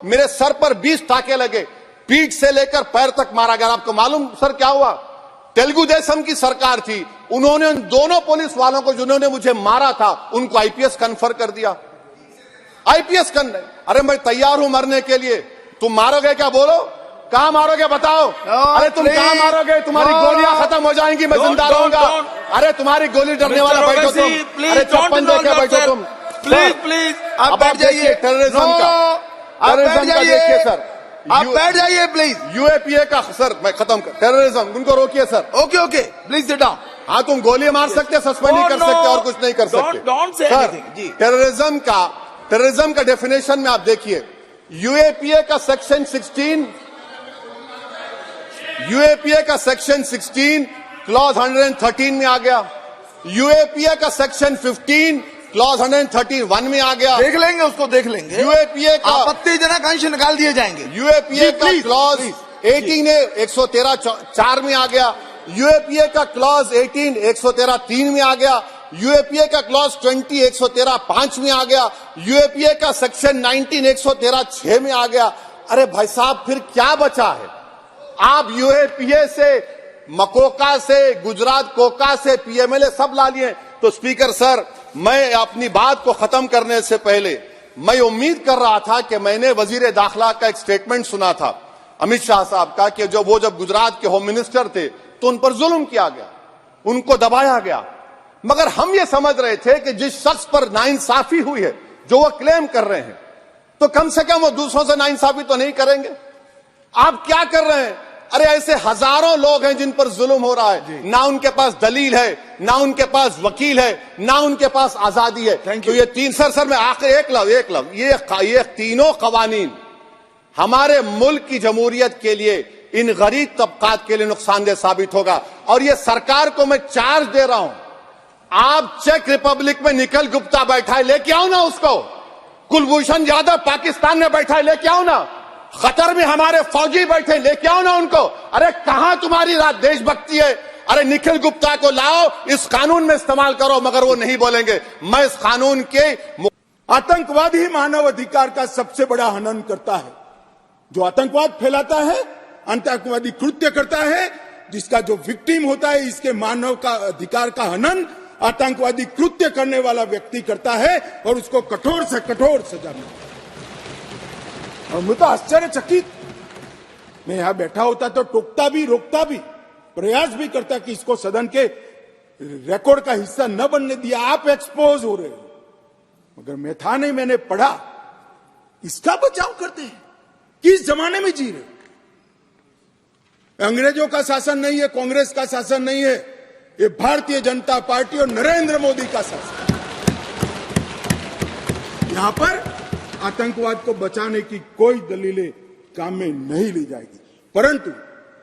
मेरे सर पर 20 टाके लगे, पीठ से लेकर पैर तक मारा गया। आपको मालूम सर क्या हुआ? तेलुगु देशम की सरकार थी, उन्होंने उन दोनों पुलिस वालों को जिन्होंने मुझे मारा था उनको आईपीएस कन्फर कर दिया। आईपीएस अरे मैं तैयार हूं मरने के लिए। तुम मारोगे क्या? बोलो, कहां मारोगे बताओ? अरे तुम कहां मारोगे? तुम्हारी गोलियां खत्म हो जाएंगी, मैं जिंदा रहूंगा। अरे तुम्हारी गोली डरने वाला बैठो तुम। अरे चप्पन देके बैठो तुम। प्लीज आप बैठ जाइए। टेररिज्म का देखिए सर, आप बैठ जाइए प्लीज। यूएपीए का सर, मैं खत्म कर टेररिज्म, उनको रोकिए sir. Okay please sit down. हाँ, तुम गोली मार सकते, सस्पेंड नहीं कर सकते और कुछ नहीं कर सकते। Don't say anything ji. Terrorism का डेफिनेशन में आप देखिए, यूएपीए का सेक्शन 16 क्लॉज 113 में आ गया। यूएपीए का सेक्शन 15 क्लॉज 131 में आ गया। देख लेंगे उसको, देख लेंगे। यूएपीए का आपत्तिजनक अंश निकाल दिए जाएंगे। यूएपीए का क्लॉज 18 113(4) में आ गया। यूएपीए का क्लॉज 18 113(3) में आ गया। यूएपीए का क्लॉज 20 113(5) में आ गया। यूएपीए का सेक्शन 19 113(6) में आ गया। अरे भाई साहब, फिर क्या बचा है? आप यूएपीए से, मकोका से, गुजरात कोका से, पीएमएलए सब ला लिए। तो स्पीकर सर, मैं अपनी बात को खत्म करने से पहले मैं उम्मीद कर रहा था कि मैंने वजीर दाखिला का एक स्टेटमेंट सुना था अमित शाह साहब का कि जब गुजरात के होम मिनिस्टर थे तो उन पर जुल्म किया गया, उनको दबाया गया। मगर हम ये समझ रहे थे कि जिस शख्स पर नाइंसाफी हुई है, जो वो क्लेम कर रहे हैं, तो कम से कम वो दूसरों से नाइंसाफी तो नहीं करेंगे। आप क्या कर रहे हैं? अरे ऐसे हजारों लोग हैं जिन पर जुल्म हो रहा है, ना उनके पास दलील है, ना उनके पास वकील है, ना उनके पास आजादी है। तो ये तीन सर मैं आखिर एक लव ये तीनों कवानीन हमारे मुल्क की जमहूरियत के लिए, इन गरीब तबकात के लिए नुकसानदेह साबित होगा। और ये सरकार को मैं चार्ज दे रहा हूं, आप चेक रिपब्लिक में निखिल गुप्ता बैठा है, लेके आओ ना उसको। कुलभूषण यादव पाकिस्तान में बैठा है, लेके आओ ना। कतर में हमारे फौजी बैठे, लेके आओ ना उनको। अरे कहां तुम्हारी देशभक्ति है? अरे निखिल गुप्ता को लाओ, इस कानून में इस्तेमाल करो। मगर वो नहीं बोलेंगे। मैं इस कानून के आतंकवादी मानव अधिकार का सबसे बड़ा हनन करता है। जो आतंकवाद फैलाता है, आतंकवादी कृत्य करता है, जिसका जो विक्टिम होता है, इसके मानव का अधिकार का हनन आतंकवादी कृत्य करने वाला व्यक्ति करता है और उसको कठोर से कठोर सजा मिलती है। और मैं तो आश्चर्यचकित, मैं यहां बैठा होता तो टोकता भी, रोकता भी, प्रयास भी करता कि इसको सदन के रिकॉर्ड का हिस्सा न बनने दिया। आप एक्सपोज हो रहे हो, मगर मैं था नहीं, मैंने पढ़ा। इसका बचाव करते हैं। किस जमाने में जी रहे? अंग्रेजों का शासन नहीं है, कांग्रेस का शासन नहीं है, ये भारतीय जनता पार्टी और नरेंद्र मोदी का शासन। यहां पर आतंकवाद को बचाने की कोई दलीलें काम में नहीं ली जाएगी, परंतु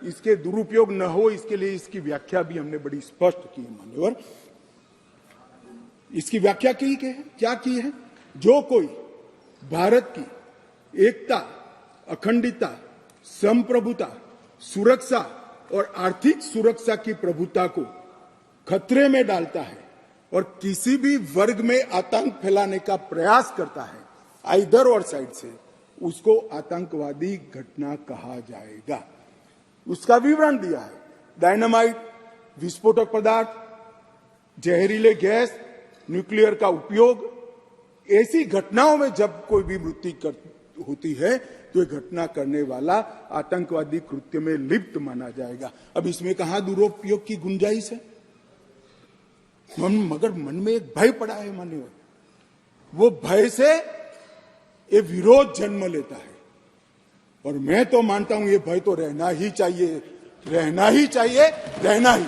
इसके दुरुपयोग न हो, इसके लिए इसकी व्याख्या भी हमने बड़ी स्पष्ट की है मान्यवर। इसकी व्याख्या क्या की है? जो कोई भारत की एकता, अखंडता, संप्रभुता, सुरक्षा और आर्थिक सुरक्षा की प्रभुता को खतरे में डालता है और किसी भी वर्ग में आतंक फैलाने का प्रयास करता है, इधर और साइड से, उसको आतंकवादी घटना कहा जाएगा। उसका विवरण दिया है। डायनामाइट, विस्फोटक पदार्थ, जहरीले गैस, न्यूक्लियर का उपयोग, ऐसी घटनाओं में जब कोई भी मृत्यु होती है तो ये घटना करने वाला आतंकवादी कृत्य में लिप्त माना जाएगा। अब इसमें कहां दुरुपयोग की गुंजाइश है? मगर मन में एक भय पड़ा है मान्यवर, वो भय से ये विरोध जन्म लेता है। और मैं तो मानता हूं ये भय तो रहना ही चाहिए, रहना ही चाहिए, रहना ही।